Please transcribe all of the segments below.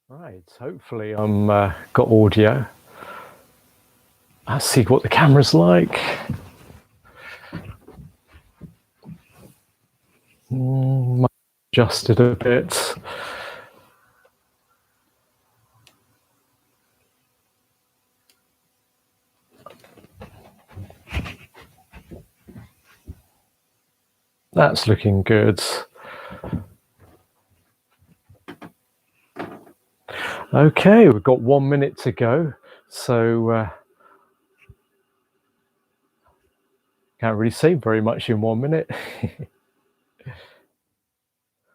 Right, hopefully I'm got audio. Let's see what the camera's like. Might adjust it a bit. That's looking good. Okay, we've got 1 minute to go, so can't really say very much in 1 minute.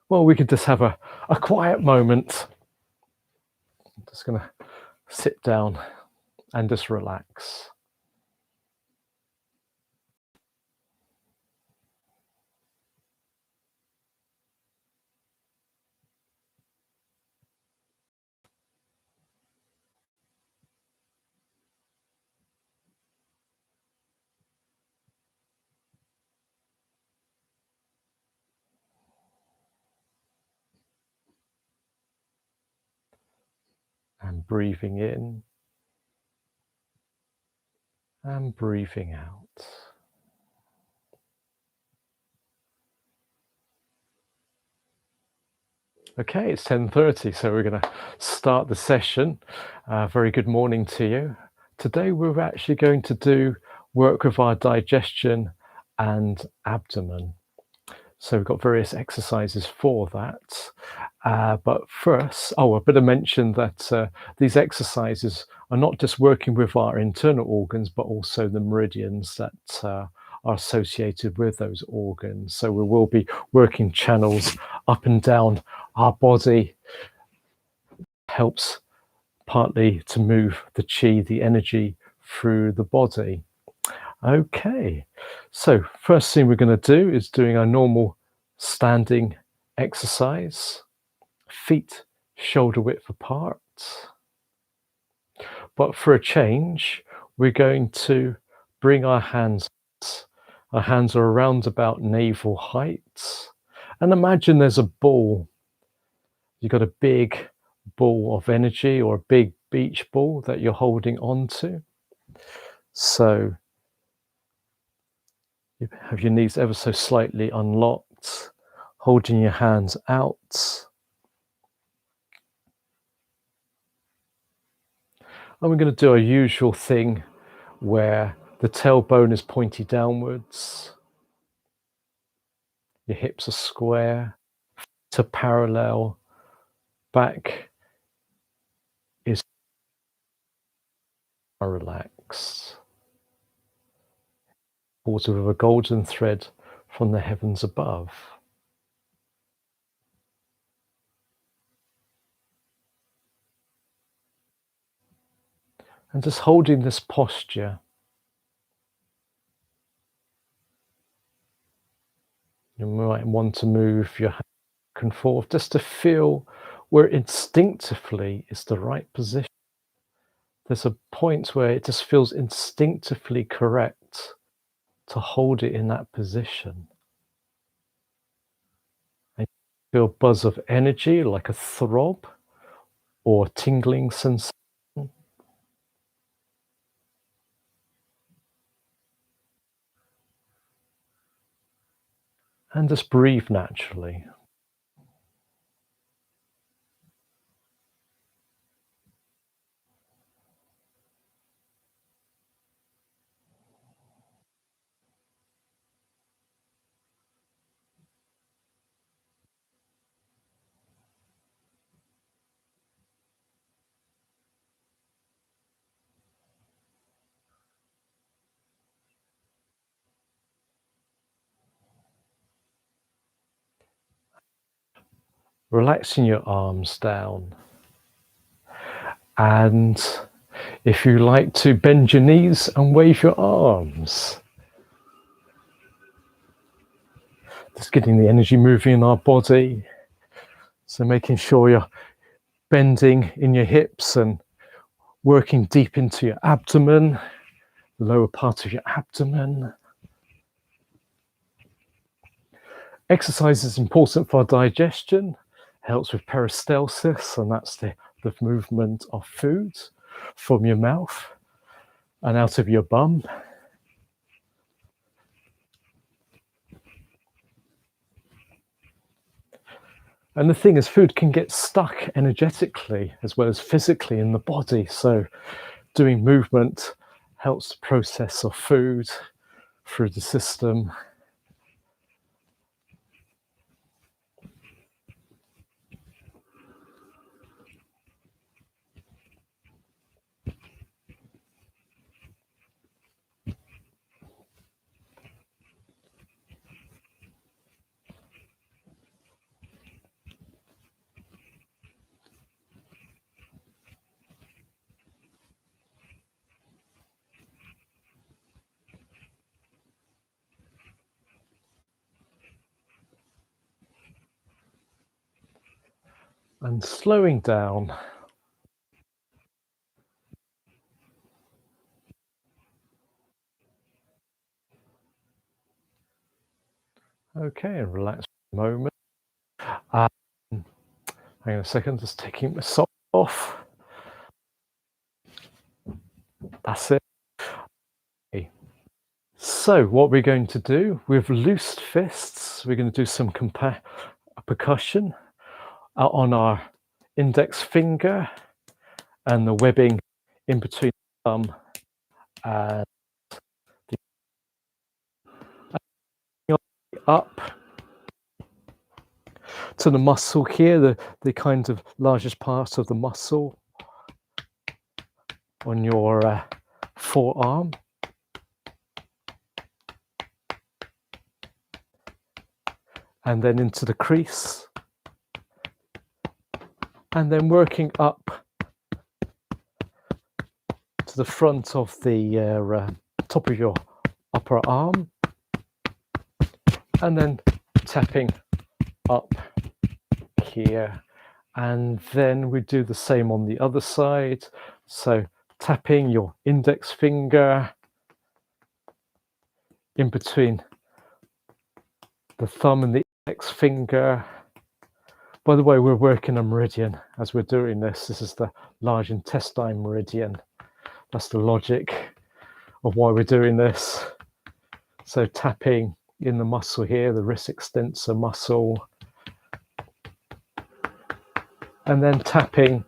Well, we could just have a quiet moment. I'm just gonna sit down and just relax. And breathing in and breathing out. Okay, it's 10:30, so we're going to start the session. Very good morning to you. Today we're actually going to do work with our digestion and abdomen. So we've got various exercises for that. But first, I better mention that these exercises are not just working with our internal organs, but also the meridians that are associated with those organs. So we will be working channels up and down our body. Helps partly to move the chi, the energy, through the body. Okay, so first thing we're going to do is doing our normal standing exercise, feet shoulder width apart. But for a change, we're going to bring our hands are around about navel height, and imagine there's a ball. You've got a big ball of energy or a big beach ball that you're holding onto. So you have your knees ever so slightly unlocked, holding your hands out. And we're going to do our usual thing where the tailbone is pointy downwards, your hips are square, to parallel, back is relaxed, water with a golden thread from the heavens above. And just holding this posture, you might want to move your hand back and forth just to feel where instinctively is the right position. There's a point where it just feels instinctively correct to hold it in that position. And you feel a buzz of energy like a throb or tingling sensation. And just breathe naturally. Relaxing your arms down. And if you like to bend your knees and wave your arms. Just getting the energy moving in our body. So making sure you're bending in your hips and working deep into your abdomen, the lower part of your abdomen. Exercise is important for digestion, helps with peristalsis, and that's the the movement of food from your mouth and out of your bum. And the thing is, food can get stuck energetically as well as physically in the body. So doing movement helps the process of food through the system. And slowing down. Okay, and relax for a moment. Um, hang on a second, just taking my sock off. That's it. Okay. So what we're going to do with loosed fists, we're going to do some percussion on our index finger and the webbing in between the thumb and up to the muscle here, the kind of largest part of the muscle on your forearm. And then into the crease. And then working up to the front of the top of your upper arm. And then tapping up here. And then we do the same on the other side. So tapping your index finger in between the thumb and the index finger. By the way, we're working a meridian as we're doing this. This is the large intestine meridian. That's the logic of why we're doing this. So tapping in the muscle here, the wrist extensor muscle, and then tapping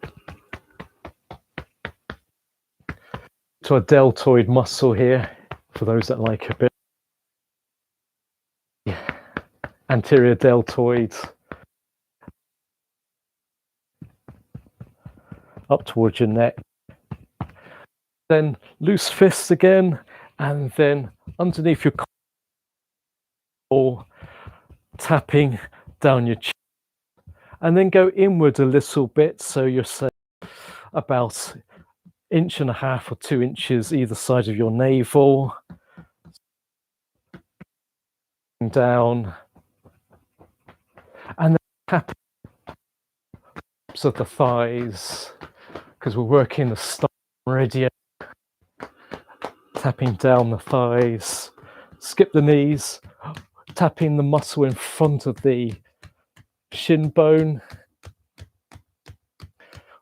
to a deltoid muscle here, for those that like a bit. Anterior deltoid up towards your neck. Then loose fists again, and then underneath your core, tapping down your chin, and then go inward a little bit, so you're say about 1.5 or 2 inches either side of your navel, down, and then tap of the thighs, because we're working the stomach meridian. Tapping down the thighs, skip the knees, tapping the muscle in front of the shin bone.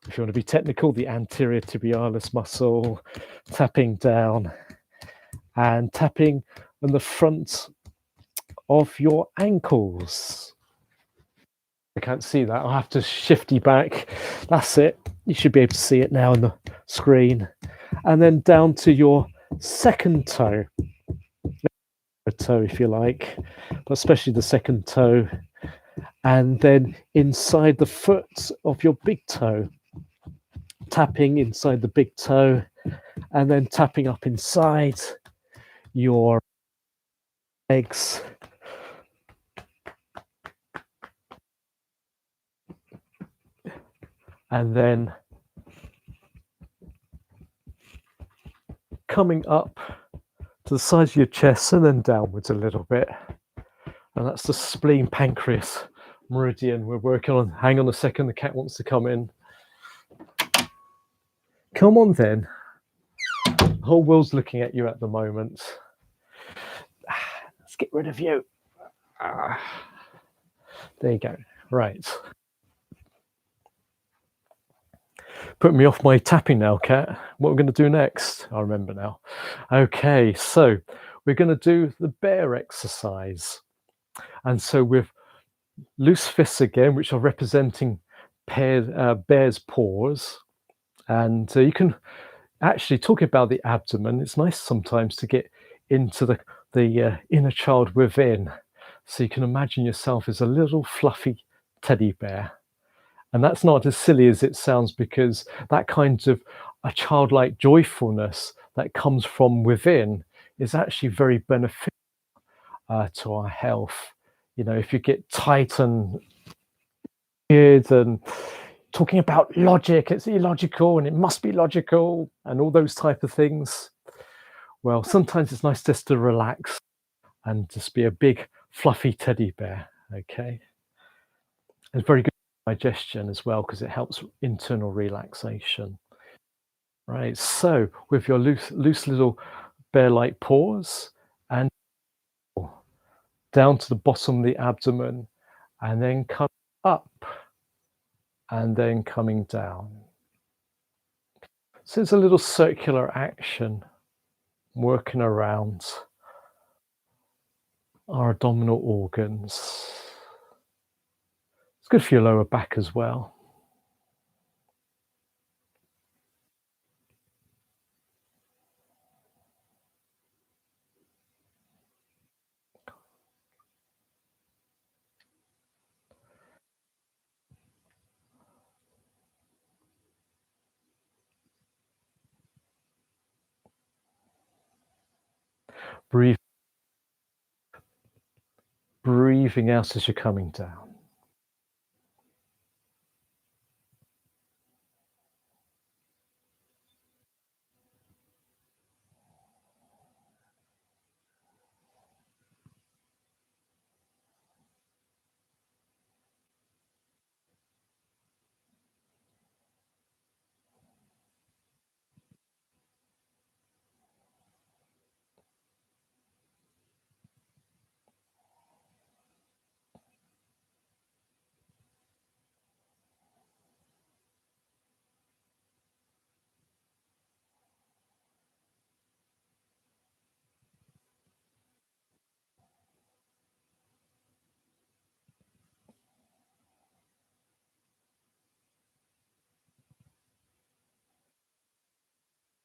If you want to be technical, the anterior tibialis muscle, tapping down and tapping on the front of your ankles. I can't see that. I'll have to shift you back. That's it. You should be able to see it now on the screen. And then down to your second toe, if you like, but especially the second toe. And then inside the foot of your big toe, tapping inside the big toe, and then tapping up inside your legs. And then coming up to the sides of your chest and then downwards a little bit. And that's the spleen pancreas meridian we're working on. Hang on a second, the cat wants to come in. Come on then. The whole world's looking at you at the moment. Let's get rid of you. There you go. Right. put me off my tapping now, Kat. What we're going to do next? I remember now. Okay, so we're going to do the bear exercise. And so with loose fists again, which are representing bear's paws. And you can actually talk about the abdomen. It's nice sometimes to get into the inner child within. So you can imagine yourself as a little fluffy teddy bear. And that's not as silly as it sounds, because that kind of a childlike joyfulness that comes from within is actually very beneficial to our health. You know, if you get tight and weird and talking about logic, it's illogical and it must be logical and all those type of things. Well, sometimes it's nice just to relax and just be a big fluffy teddy bear. Okay. It's very good for digestion as well, because it helps internal relaxation. Right. So with your loose little bear-like paws and down to the bottom of the abdomen, and then come up and then coming down. So it's a little circular action working around our abdominal organs. It's good for your lower back as well. Breathe, breathing out as you're coming down.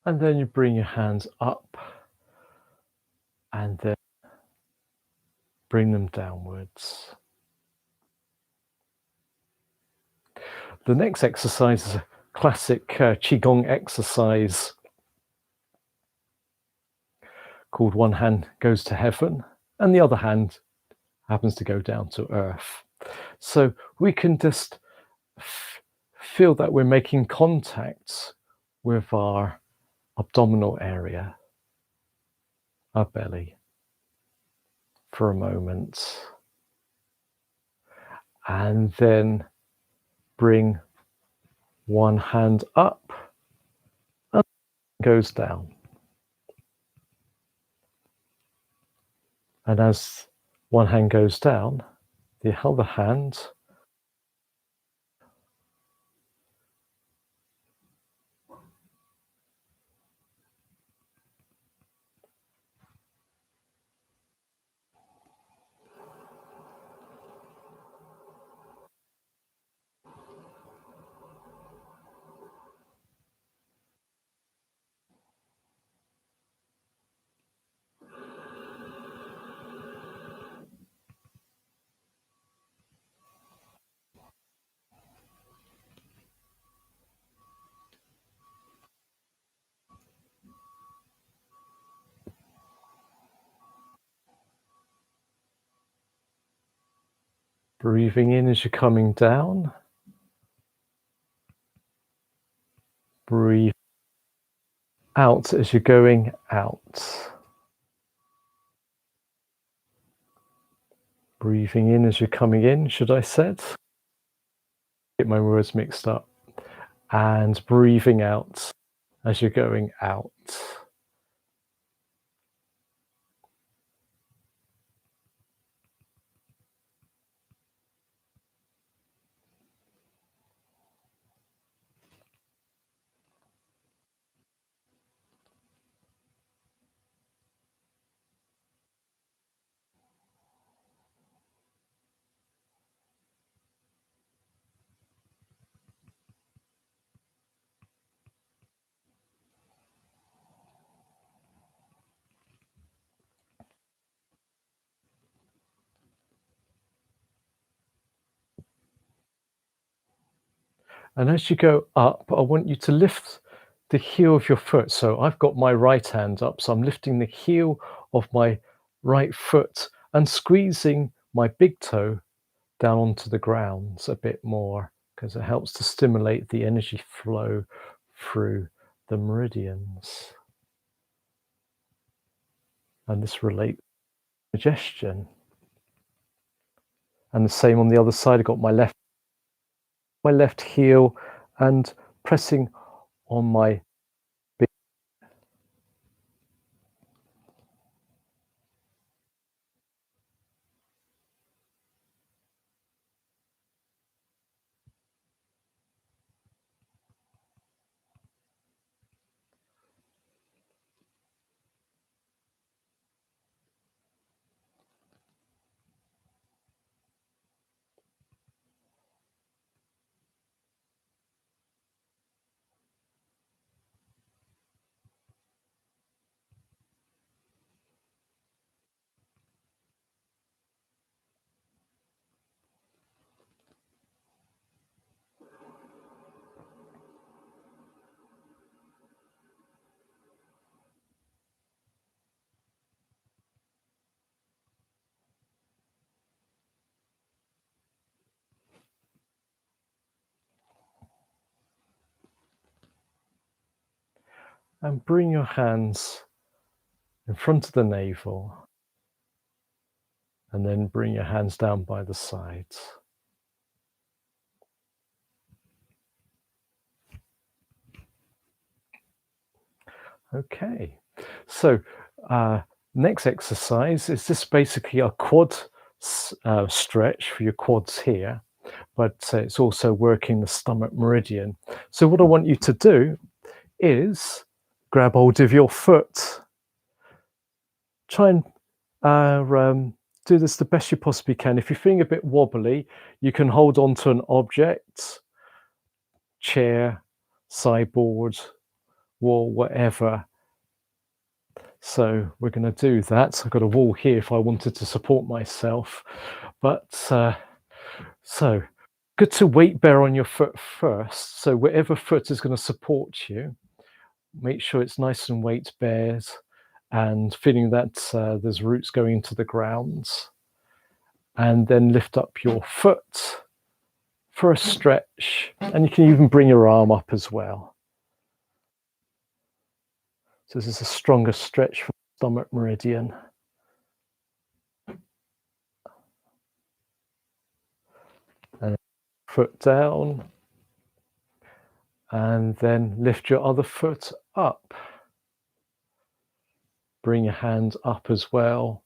And then you bring your hands up and then bring them downwards. The next exercise is a classic Qigong exercise called one hand goes to heaven and the other hand happens to go down to earth. So we can just feel that we're making contact with our abdominal area, our belly, for a moment. And then bring one hand up and goes down. And as one hand goes down, the other hand breathing in as you're coming down. Breathe out as you're going out. Breathing in as you're coming in, should I said? Get my words mixed up. And breathing out as you're going out. And as you go up, I want you to lift the heel of your foot. So I've got my right hand up, so I'm lifting the heel of my right foot and squeezing my big toe down onto the ground a bit more, because it helps to stimulate the energy flow through the meridians. And this relates to digestion. And the same on the other side. I've got my left heel and pressing on my big, and bring your hands in front of the navel, and then bring your hands down by the sides. Okay, so next exercise is this basically a quad stretch for your quads here, but it's also working the stomach meridian. So what I want you to do is grab hold of your foot. Try and do this the best you possibly can. If you're feeling a bit wobbly, you can hold on to an object, chair, sideboard, wall, whatever. So we're going to do that. I've got a wall here if I wanted to support myself. But so good to weight bear on your foot first. So whatever foot is going to support you, make sure it's nice and weight bears and feeling that there's roots going into the ground. And then lift up your foot for a stretch. And you can even bring your arm up as well. So this is a stronger stretch for the stomach meridian. And foot down. And then lift your other foot up. Bring your hand up as well.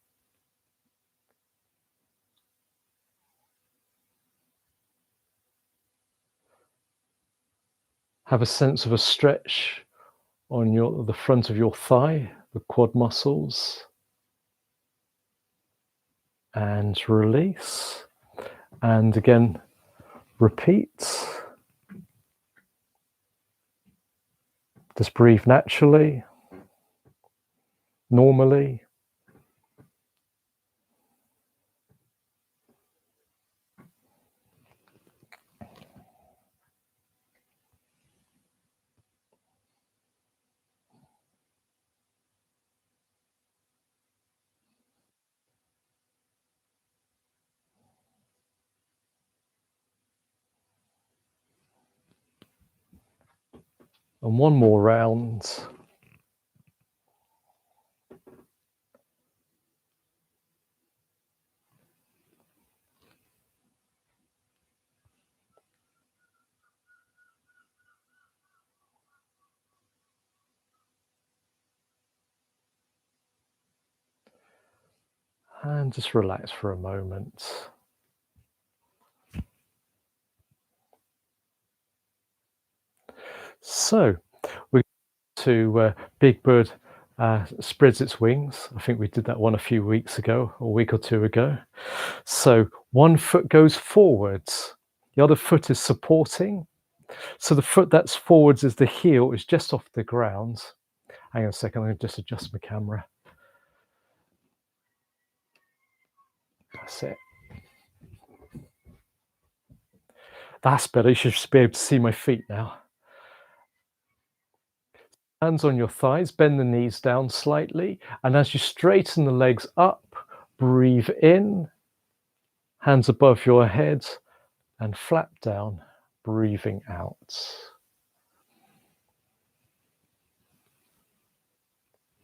Have a sense of a stretch on the front of your thigh, the quad muscles. And release. And again, repeat. Just breathe naturally, normally. And one more round. And just relax for a moment. So we're to Big Bird spreads its wings. I think we did that one a few weeks ago, a week or two ago. So one foot goes forwards, the other foot is supporting. So the foot that's forwards is the heel, is just off the ground. Hang on a second, I'm going to just adjust my camera. That's it. That's better. You should just be able to see my feet now. Hands on your thighs, bend the knees down slightly, and as you straighten the legs up, breathe in, hands above your head, and flap down, breathing out.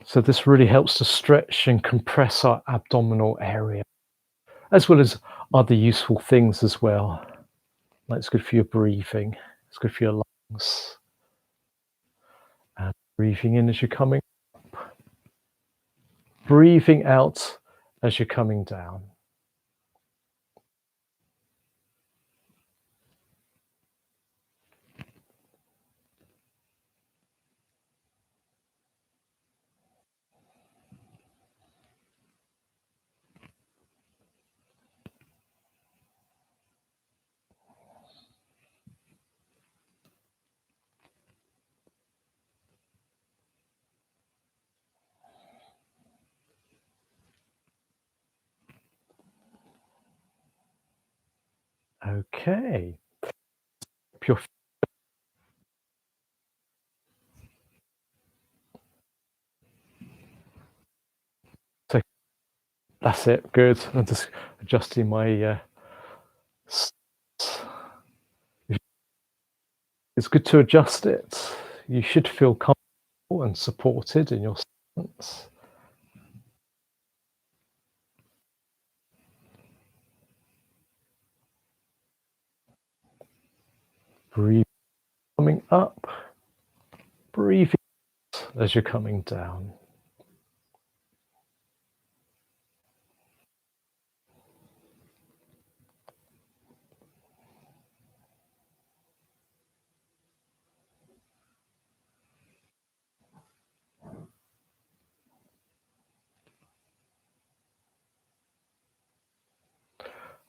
So this really helps to stretch and compress our abdominal area, as well as other useful things as well. Like it's good for your breathing, it's good for your lungs. And breathing in as you're coming, breathing out as you're coming down. Okay. Your so that's it. Good. I'm just adjusting my. It's good to adjust it. You should feel comfortable and supported in your stance. Breathe coming up, breathe out as you're coming down.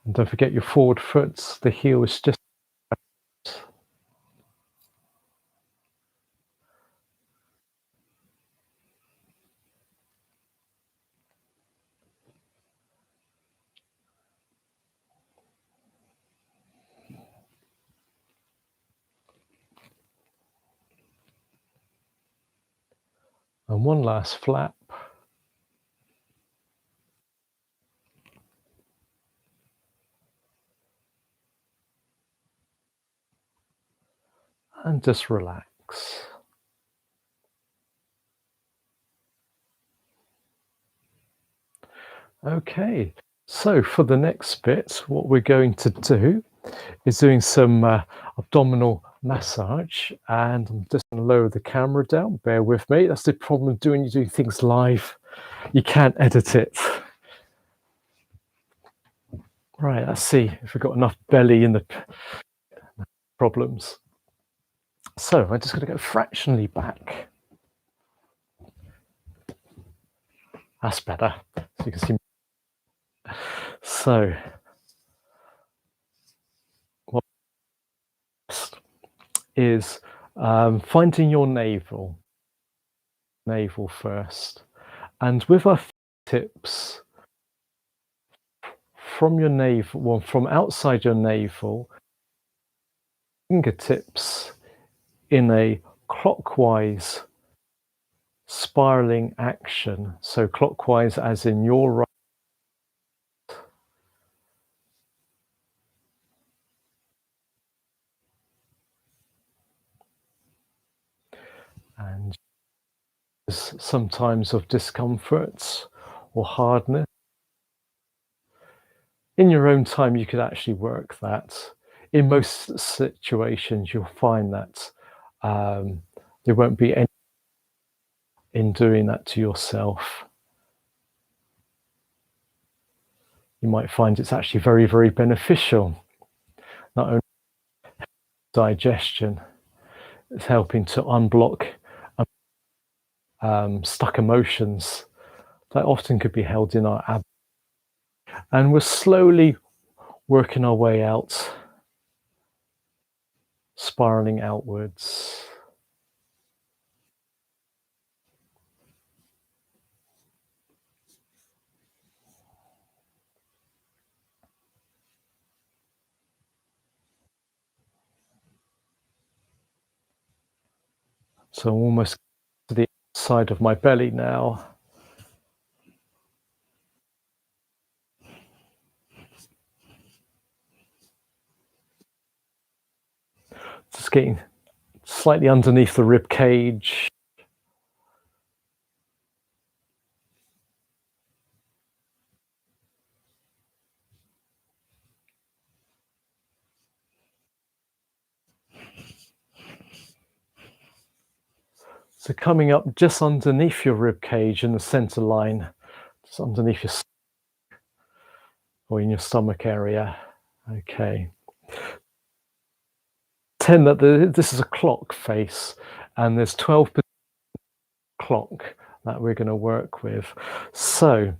And don't forget your forward foot, the heel is just. And one last flap. And just relax. Okay, so for the next bit, what we're going to do is doing some abdominal massage, and I'm just going to lower the camera down. Bear with me. That's the problem with doing things live. You can't edit it. Right, let's see if we've got enough belly in the problems. So I'm just going to go fractionally back. That's better. So you can see. So what is finding your navel first, and with our tips from your navel, well, from outside your navel, fingertips in a clockwise spiraling action. So clockwise as in your right, and sometimes of discomfort or hardness. In your own time, you could actually work that. In most situations, you'll find that there won't be any in doing that to yourself. You might find it's actually very, very beneficial. Not only digestion, it's helping to unblock stuck emotions that often could be held in our abdomen. And we're slowly working our way out, spiraling outwards. So I'm almost to the side of my belly now. Just getting slightly underneath the rib cage. So coming up just underneath your rib cage in the center line, just underneath your or in your stomach area. Okay. Pretend that this is a clock face, and there's 12% clock that we're going to work with. So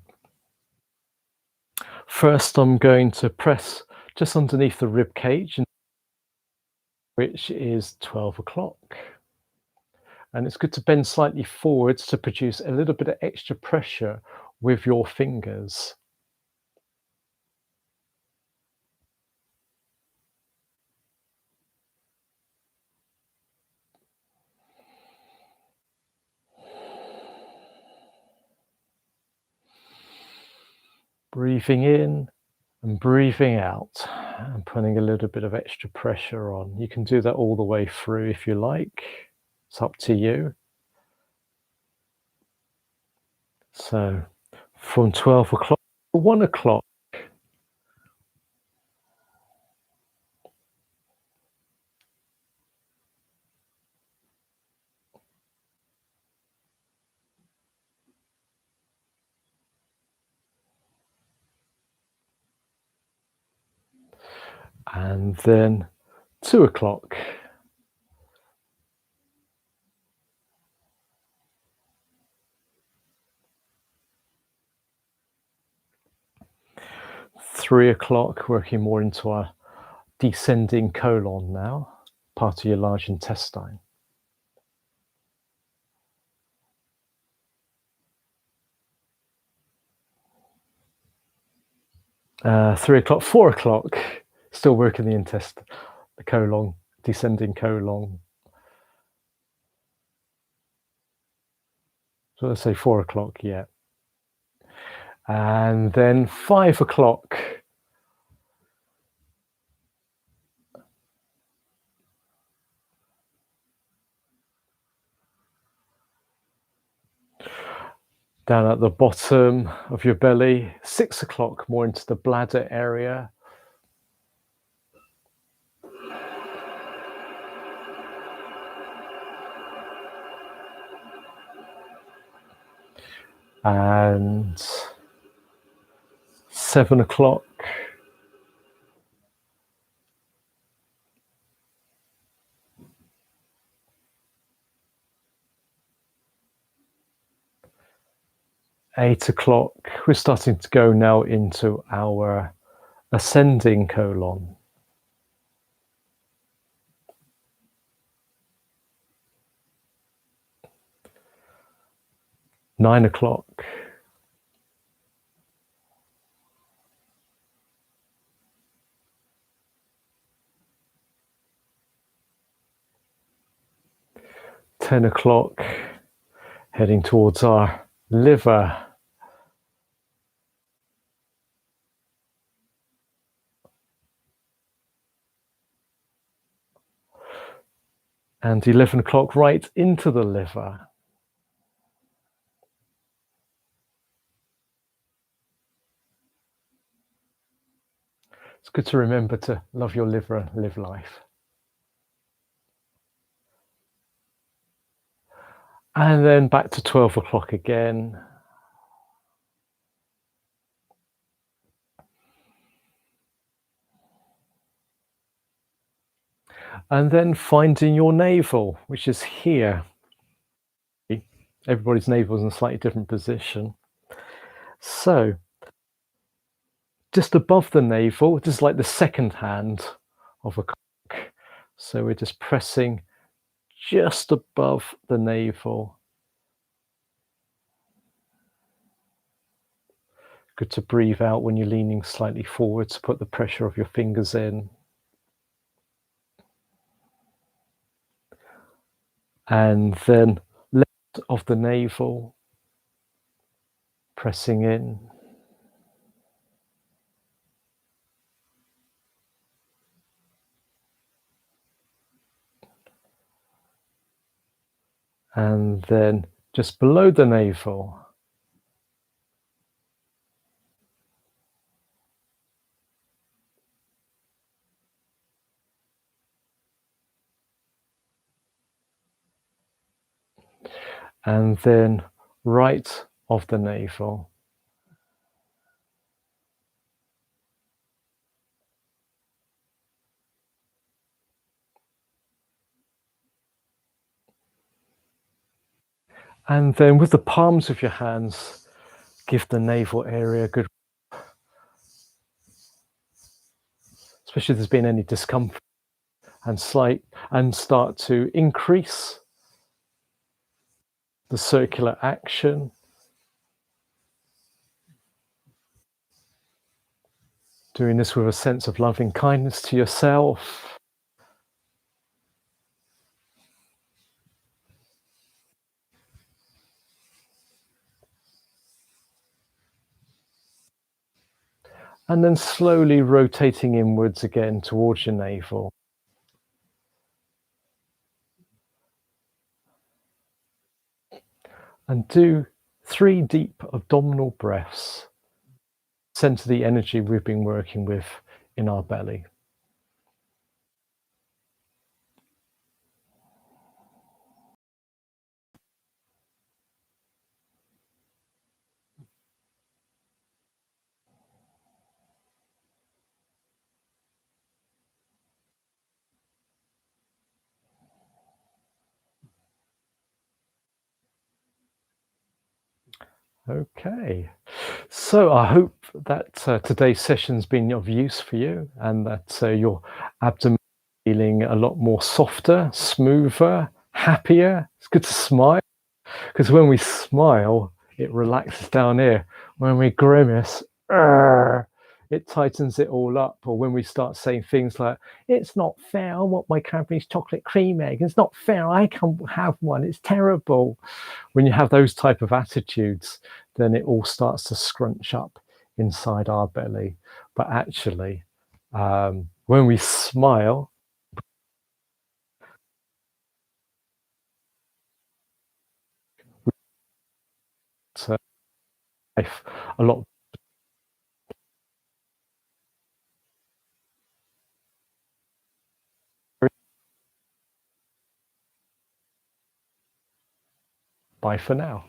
first I'm going to press just underneath the rib cage, which is 12 o'clock. And it's good to bend slightly forwards to produce a little bit of extra pressure with your fingers. Breathing in and breathing out and putting a little bit of extra pressure on. You can do that all the way through if you like. It's up to you. So from 12 o'clock to 1 o'clock, and then 2 o'clock. 3 o'clock, working more into our descending colon now, part of your large intestine. 3 o'clock, 4 o'clock, still working the intestine, the colon, descending colon. So let's say 4 o'clock, yeah. And then 5 o'clock. Down at the bottom of your belly. 6 o'clock, more into the bladder area. And 7 o'clock. Eight o'clock. We're starting to go now into our ascending colon. 9 o'clock. 10 o'clock, heading towards our liver. And 11 o'clock, right into the liver. It's good to remember to love your liver and live life. And then back to 12 o'clock again. And then finding your navel, which is here. Everybody's navel is in a slightly different position. So just above the navel, this is like the second hand of a cock. So we're just pressing just above the navel. Good to breathe out when you're leaning slightly forward to put the pressure of your fingers in. and then left of the navel, pressing in, and then just below the navel, and then right of the navel. And then with the palms of your hands, give the navel area a good, especially if there's been any discomfort, and start to increase the circular action, doing this with a sense of loving kindness to yourself. And then slowly rotating inwards again towards your navel. And do 3 deep abdominal breaths. Center the energy we've been working with in our belly. Okay, so I hope that today's session's been of use for you, and that your abdomen is feeling a lot more softer, smoother, happier. It's good to smile, because when we smile, it relaxes down here. When we grimace, it tightens it all up. Or when we start saying things like, "It's not fair, I want my Cadbury's chocolate cream egg. It's not fair, I can't have one. It's terrible." When you have those type of attitudes, then it all starts to scrunch up inside our belly. But actually, when we smile, it's life a lot better. Bye for now.